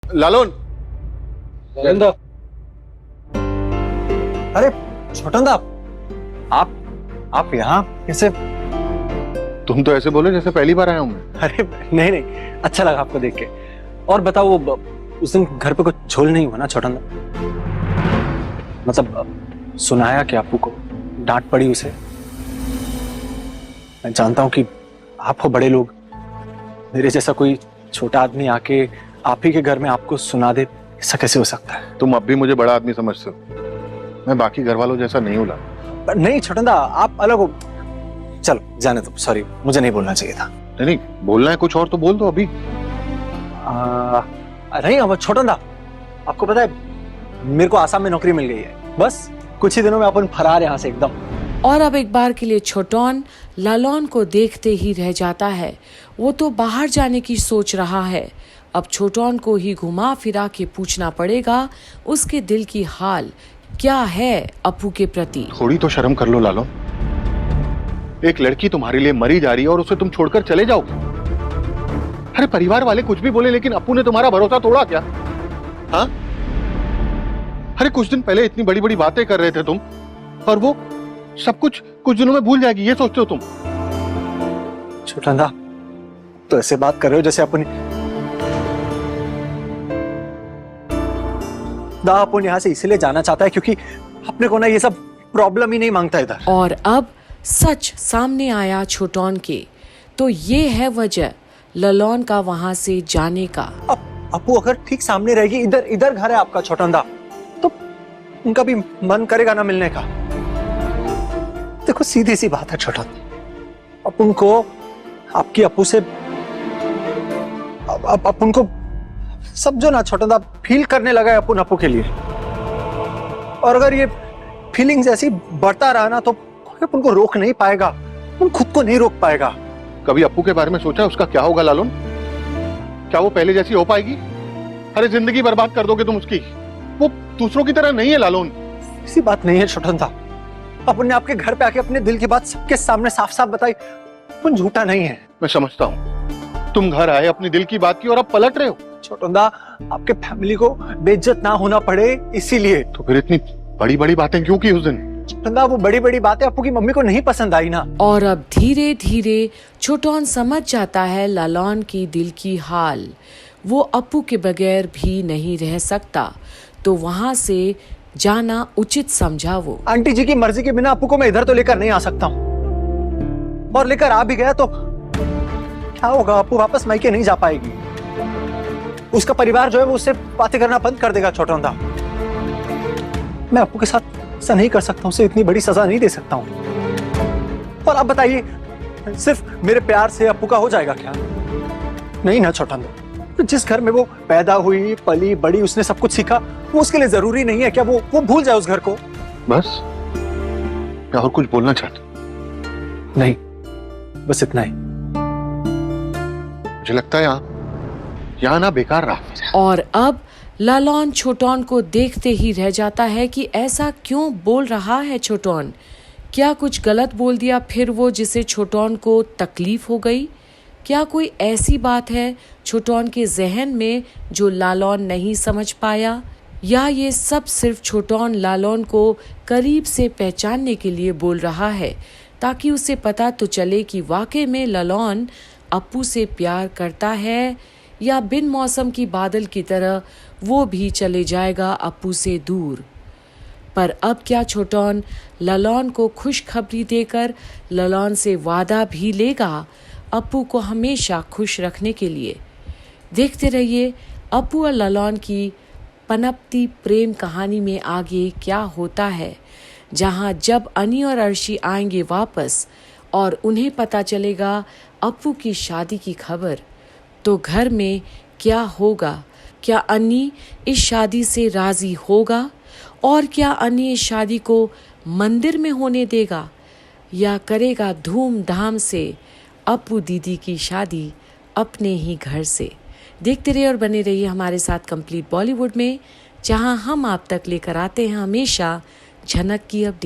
लालोन। अरे छोटंदा, आप यहाँ कैसे? तुम तो ऐसे बोले जैसे पहली बार आया हूं मैं। अरे नहीं, अच्छा लगा आपको देख के। और बताओ, वो उस दिन घर पे कुछ झोल नहीं हुआ ना छोटंदा? मतलब सुनाया कि आपू को डांट पड़ी उसे? मैं जानता हूं कि आप हो बड़े लोग, मेरे जैसा कोई छोटा आदमी आके आप ही के घर में आपको सुना दे, ऐसा कैसे हो सकता है? तुम अब भी मुझे बड़ा आदमी समझते हो, मैं बाकी घर वालों जैसा नहीं हूं। नहीं छोटंदा, आप अलग हो। चलो जाने दो, सॉरी, मुझे नहीं बोलना चाहिए था। नहीं, बोलना है कुछ और तो बोल दो अभी। नहीं अब छोटंदा, आपको पता है मेरे को आसाम में नौकरी मिल गई है, बस कुछ ही दिनों में अपन फरार यहाँ से एकदम। और अब एक बार के लिए छोटोन लालोन को देखते ही रह जाता है। वो तो बाहर जाने की सोच रहा है। अब छोटोन को ही घुमा फिरा के पूछना पड़ेगा उसके दिल की हाल क्या है अपू के प्रति। थोड़ी तो शर्म कर लो लालोन, एक लड़की तुम्हारे लिए मरी जा रही है और उसे तुम छोड़कर चले जाओगे। अरे परिवार वाले कुछ भी बोले, लेकिन अपू ने तुम्हारा भरोसा तोड़ा क्या? हाँ, अरे कुछ दिन पहले इतनी बड़ी बड़ी बातें कर रहे थे तुम, और वो सब कुछ दिनों में भूल जाएगी, ये सोचते हो तुम? छोटंदा, तो ऐसे बात कर रहे हो जैसे अपन अपन यहाँ से इसलिए जाना चाहता है क्योंकि अपने को ना ये सब प्रॉब्लम ही नहीं मांगता इधर। और अब सच सामने आया छोटोन के, तो ये है वजह लालोन का वहां से जाने का। अब अपू अगर ठीक सामने रहेगी, इधर घर है आपका छोटंदा, तो उनका भी मन करेगा ना मिलने का। देखो सीधी सी बात है छोटंदा, अपन को आपकी अपू से अपन को समझो ना छोटंदा, फील करने लगा है अपन अपू के लिए। और अगर ये फीलिंग्स ऐसी बढ़ता रहा ना तो अपन को रोक नहीं पाएगा, अपन खुद को नहीं रोक पाएगा। कभी अपू के बारे में सोचा उसका क्या होगा लालोन? क्या वो पहले जैसी हो पाएगी? अरे जिंदगी बर्बाद कर दोगे तुम उसकी, वो दूसरों की तरह नहीं है लालोन। ऐसी बात नहीं है छोटंदा, अपन ने आपके घर पे आके अपने दिल की बात सबके सामने साफ साफ बताई, अपन झूठा नहीं है। मैं समझता हूँ, तुम घर आए अपनी दिल की बात की और अब पलट रहे हो। छोटंदा, आपके फैमिली को बेइज्जत ना होना पड़े इसीलिए। तो फिर इतनी बड़ी बड़ी बातें क्यों की उस दिन? छोटंदा, वो बड़ी बड़ी बातें आपू की मम्मी को नहीं पसंद आई ना। और अब धीरे धीरे छोटोन समझ जाता है लालोन की दिल की हाल। वो अपू के बगैर भी नहीं रह सकता, तो वहां से जाना उचित समझा वो। आंटी जी की मर्जी के बिना अपू को मैं इधर तो लेकर नहीं आ सकता हूँ, और लेकर आ भी गया तो क्या होगा? अपू वापस मायके नहीं जा पाएगी, उसका परिवार जो है वो उससे बातें करना बंद कर देगा। छोटंदा, मैं अपू के साथ ऐसा नहीं कर सकता हूँ, उसे इतनी बड़ी सजा नहीं दे सकता हूँ। और आप बताइए, सिर्फ मेरे प्यार से अपू का हो जाएगा क्या? नहीं ना छोटंदा, जिस घर में वो पैदा हुई पली बड़ी, उसने सब कुछ सीखा, वो उसके लिए जरूरी नहीं है क्या वो भूल जाए उस घर को? बस मैं और कुछ बोलना चाहता? नहीं, बस इतना ही। मुझे लगता है यहाँ ना बेकार रहा। और अब लालोन छोटोन को देखते ही रह जाता है कि ऐसा क्यों बोल रहा है छोटोन। क्या कुछ गलत बोल दिया फिर वो, जिसे छोटोन को तकलीफ हो गई? क्या कोई ऐसी बात है छोटोन के जहन में जो लालोन नहीं समझ पाया? या ये सब सिर्फ छोटोन लालोन को करीब से पहचानने के लिए बोल रहा है, ताकि उसे पता तो चले कि वाकई में लालोन अपू से प्यार करता है, या बिन मौसम की बादल की तरह वो भी चले जाएगा अपू से दूर। पर अब क्या छोटोन लालोन को खुशखबरी देकर लालोन से वादा भी लेगा अपू को हमेशा खुश रखने के लिए? देखते रहिए अपू और लालोन की पनपती प्रेम कहानी में आगे क्या होता है, जहां जब अनी और अर्शी आएंगे वापस और उन्हें पता चलेगा अपू की शादी की खबर, तो घर में क्या होगा? क्या अनी इस शादी से राजी होगा? और क्या अनी इस शादी को मंदिर में होने देगा, या करेगा धूमधाम से अपू दीदी की शादी अपने ही घर से? देखते रहिए और बने रहिए हमारे साथ कंप्लीट बॉलीवुड में, जहां हम आप तक लेकर आते हैं हमेशा झनक की अपडेट।